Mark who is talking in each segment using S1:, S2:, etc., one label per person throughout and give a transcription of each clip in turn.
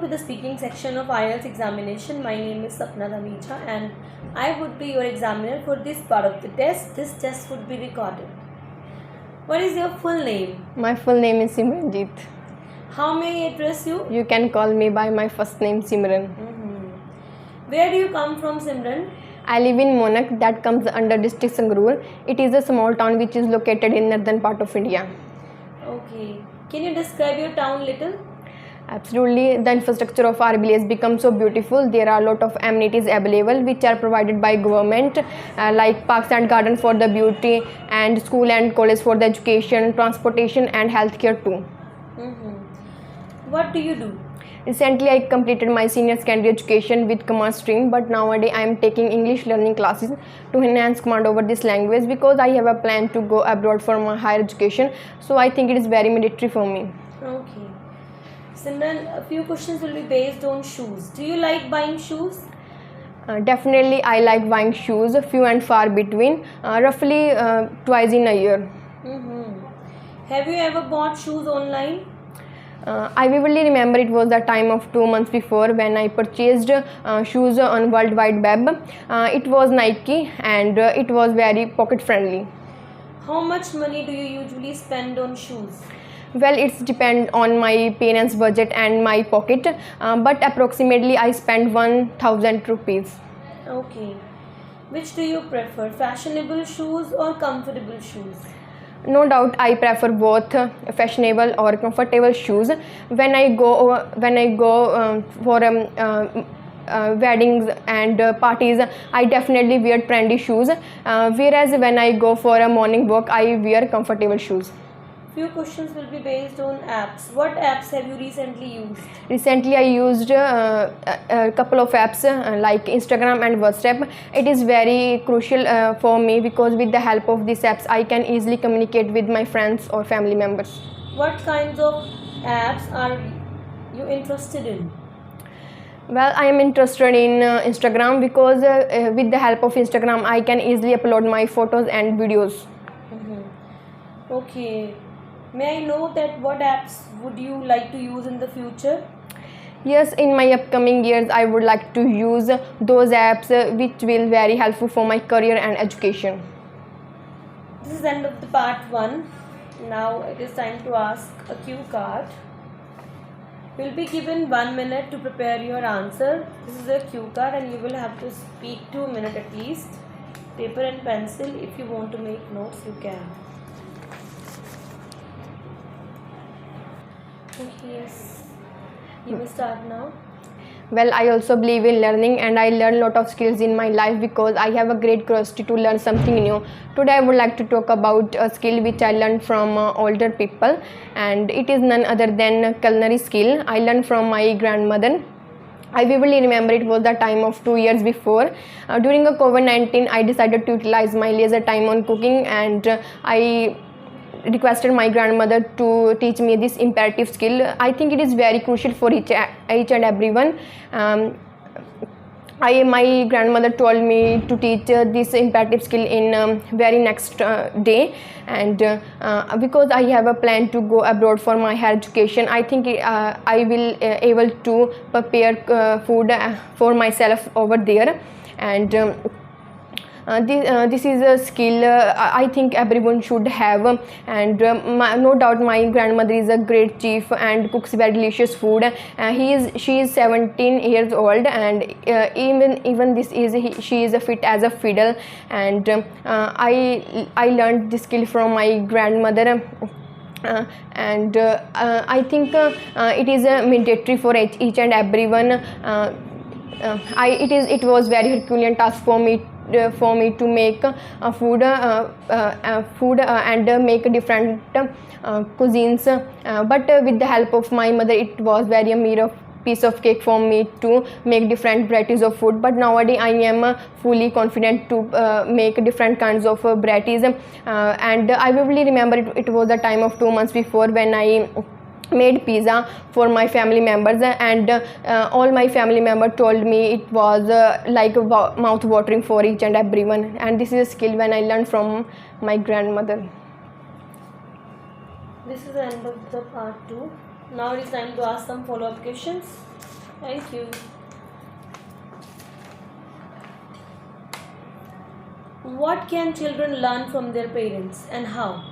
S1: the speaking section of IELTS examination. My name is Sapna Dhamecha and I would be your examiner for this part of the test. This test would be recorded. What is your full name?
S2: My full name is Simranjeet.
S1: How may I address you?
S2: You can call me by my first name Simran.
S1: Where do you come from, Simran?
S2: I live in Monak, that comes under district Sangrur. It is a small town which is located in northern part of India.
S1: Okay. Can you describe your town little?
S2: Absolutely, the infrastructure of RBL has become so beautiful. There are a lot of amenities available which are provided by government, like parks and garden for the beauty, and school and college for the education, transportation and healthcare too.
S1: What do you do?
S2: Recently, I completed my senior secondary education with commerce stream, but nowadays I am taking English learning classes to enhance command over this language because I have a plan to go abroad for my higher education. So I think it is very mandatory for me.
S1: Okay. Simran, a few questions will be based on shoes. Do you like buying shoes?
S2: Definitely, I like buying shoes, few and far between, roughly twice in a year.
S1: Have you ever bought shoes online?
S2: I vividly remember it was the time of 2 months before when I purchased shoes on World Wide Web. It was Nike and it was very pocket friendly.
S1: How much money do you usually spend on shoes?
S2: Well, it's depend on my parents' budget and my pocket, but approximately I spend 1000 rupees.
S1: Okay. Which do you prefer, fashionable shoes or comfortable shoes?
S2: No doubt, I prefer both fashionable or comfortable shoes. When I go for weddings and parties, I definitely wear trendy shoes. Whereas when I go for a morning walk, I wear comfortable shoes.
S1: Few questions will be based on apps. What apps have you recently used?
S2: Recently, I used a couple of apps like Instagram and WhatsApp. It is very crucial for me because with the help of these apps, I can easily communicate with my friends or family members.
S1: What kinds of apps are you interested in?
S2: Well, I am interested in Instagram because with the help of Instagram, I can easily upload my photos and videos.
S1: Okay. May I know that what apps would you like to use in the future?
S2: Yes, in my upcoming years, I would like to use those apps which will very helpful for my career and education.
S1: This is the end of the part 1. Now it is time to ask a cue card. You will be given 1 minute to prepare your answer. This is a cue card and you will have to speak 2 minutes at least. Paper and pencil. If you want to make notes, you can. Yes, you may start now.
S2: Well, I also believe in learning and I learn a lot of skills in my life because I have a great curiosity to learn something new. Today I would like to talk about a skill which I learned from older people, and it is none other than culinary skill. I learned from my grandmother. I vividly remember it was the time of 2 years before. During a COVID-19, I decided to utilize my leisure time on cooking, and I requested my grandmother to teach me this imperative skill. I think it is very crucial for each and everyone. My grandmother told me to teach this imperative skill in very next day, and because I have a plan to go abroad for my higher education, I think I will able to prepare food for myself over there, and this is a skill I think everyone should have, and no doubt my grandmother is a great chef and cooks very delicious food. She is 17 years old, and even she is fit as a fiddle, and I learned this skill from my grandmother. And I think it is mandatory for each and everyone. It was very Herculean task for me to make food and make different cuisines, but with the help of my mother, it was very a mere piece of cake for me to make different varieties of food. But nowadays I am fully confident to make different kinds of varieties, and I vividly remember it was the time of 2 months before when I made pizza for my family members, and all my family members told me it was like mouth watering for each and everyone, and this is a skill when I learned from my grandmother.
S1: This is the end of the part 2. Now it is time to ask some follow-up questions. Thank you. What can children learn from their parents and how?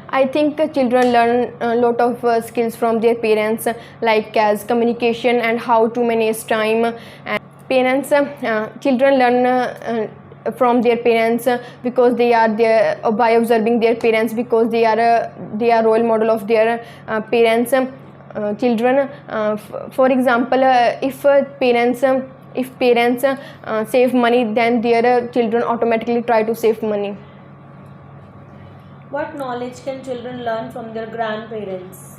S2: I think children learn a lot of skills from their parents, like as communication and how to manage time. And parents, children learn from their parents because they are there by observing their parents, because they are role model of their parents. Children, for example, if parents save money, then their children automatically try to save money.
S1: What knowledge can children learn from their grandparents?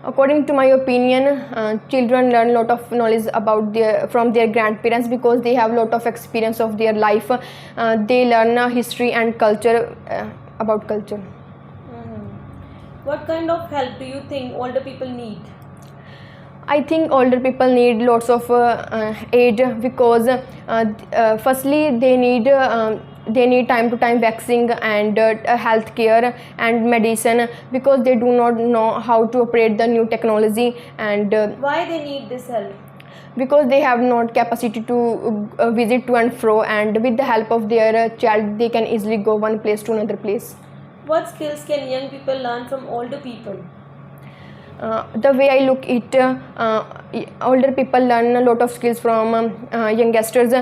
S2: According to my opinion, children learn a lot of knowledge from their grandparents because they have a lot of experience of their life. They learn history and culture, about culture.
S1: What kind of help do you think older people need?
S2: I think older people need lots of aid because firstly they need time to time vaccine and health care and medicine, because they do not know how to operate the new technology, and
S1: Why they need this help?
S2: because they have not capacity to visit to and fro, and with the help of their child they can easily go one place to another place.
S1: What skills can young people learn from older people?
S2: The way I look it, older people learn a lot of skills from youngsters,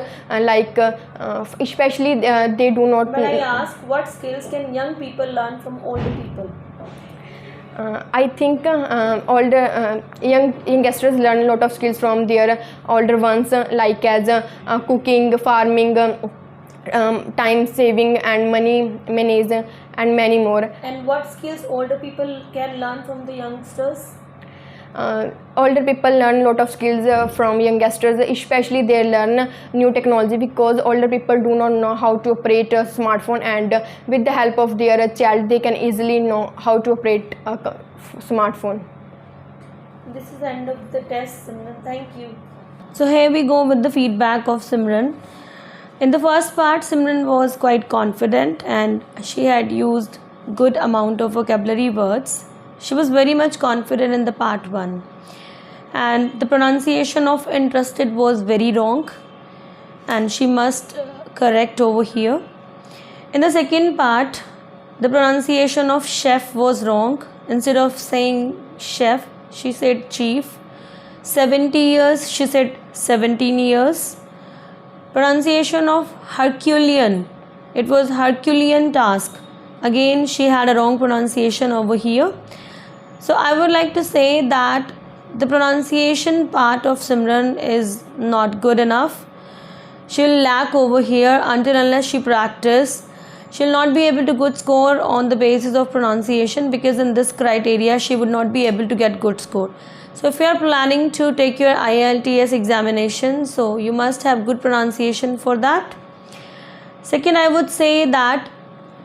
S2: especially they do not.
S1: But I ask, what skills can young people learn from older people?
S2: I think youngsters learn a lot of skills from their older ones, like as cooking, farming, time saving and money manage, and many more.
S1: And what skills older people can learn from the youngsters?
S2: Older people learn a lot of skills from youngsters, especially they learn new technology, because older people do not know how to operate a smartphone, and with the help of their child they can easily know how to operate a smartphone.
S1: This is the end of the test, Simran. Thank you. So here we go with the feedback of Simran. In the first part, Simran was quite confident and she had used good amount of vocabulary words. She was very much confident in the part 1. And the pronunciation of interested was very wrong and she must correct over here. In the second part, the pronunciation of chef was wrong. Instead of saying chef, she said chief. 70 years, she said 17 years. Pronunciation of Herculean, it was Herculean task. Again, she had a wrong pronunciation over here. So I would like to say that the pronunciation part of Simran is not good enough. She'll lack over here until unless she practice. She'll not be able to good score on the basis of pronunciation, because in this criteria she would not be able to get good score. So if you are planning to take your IELTS examination, so you must have good pronunciation for that. Second, I would say that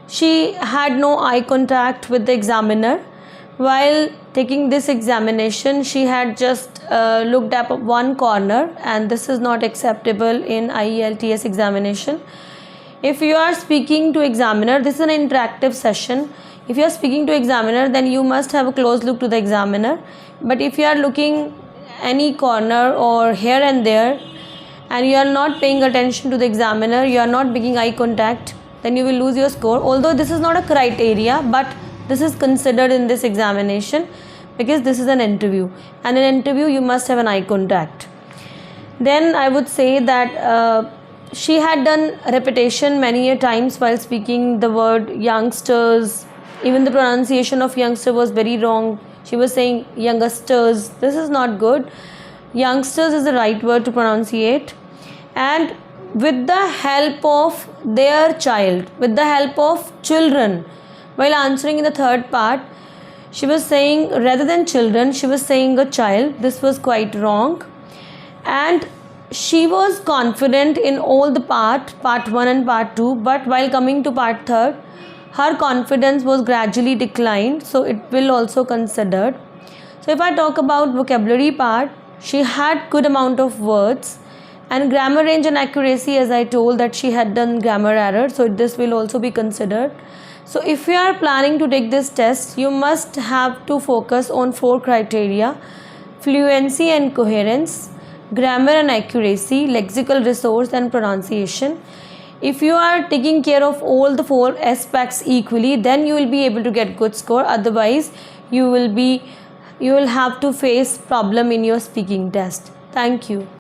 S1: she had no eye contact with the examiner. While taking this examination, she had just looked up one corner, and this is not acceptable in IELTS examination. If you are speaking to examiner, this is an interactive session. If you are speaking to examiner, then you must have a close look to the examiner. But if you are looking any corner or here and there and you are not paying attention to the examiner, you are not making eye contact, then you will lose your score. Although this is not a criteria, but this is considered in this examination because this is an interview, and in an interview you must have an eye contact. Then I would say that she had done repetition many a times while speaking the word youngsters. Even the pronunciation of youngster was very wrong. She was saying youngsters. This is not good. Youngsters is the right word to pronunciate. And with the help of their child, with the help of children, while answering in the third part, she was saying rather than children, she was saying a child. This was quite wrong. And she was confident in all the part 1 and part 2, but while coming to part 3, her confidence was gradually declined, so it will also considered. So if I talk about vocabulary part, she had good amount of words, and grammar range and accuracy, as I told that she had done grammar error, so this will also be considered. So if you are planning to take this test, you must have to focus on 4 criteria: fluency and coherence, grammar and accuracy, lexical resource and pronunciation. If you are taking care of all the 4 aspects equally, then you will be able to get good score. Otherwise you will have to face problem in your speaking test. Thank you.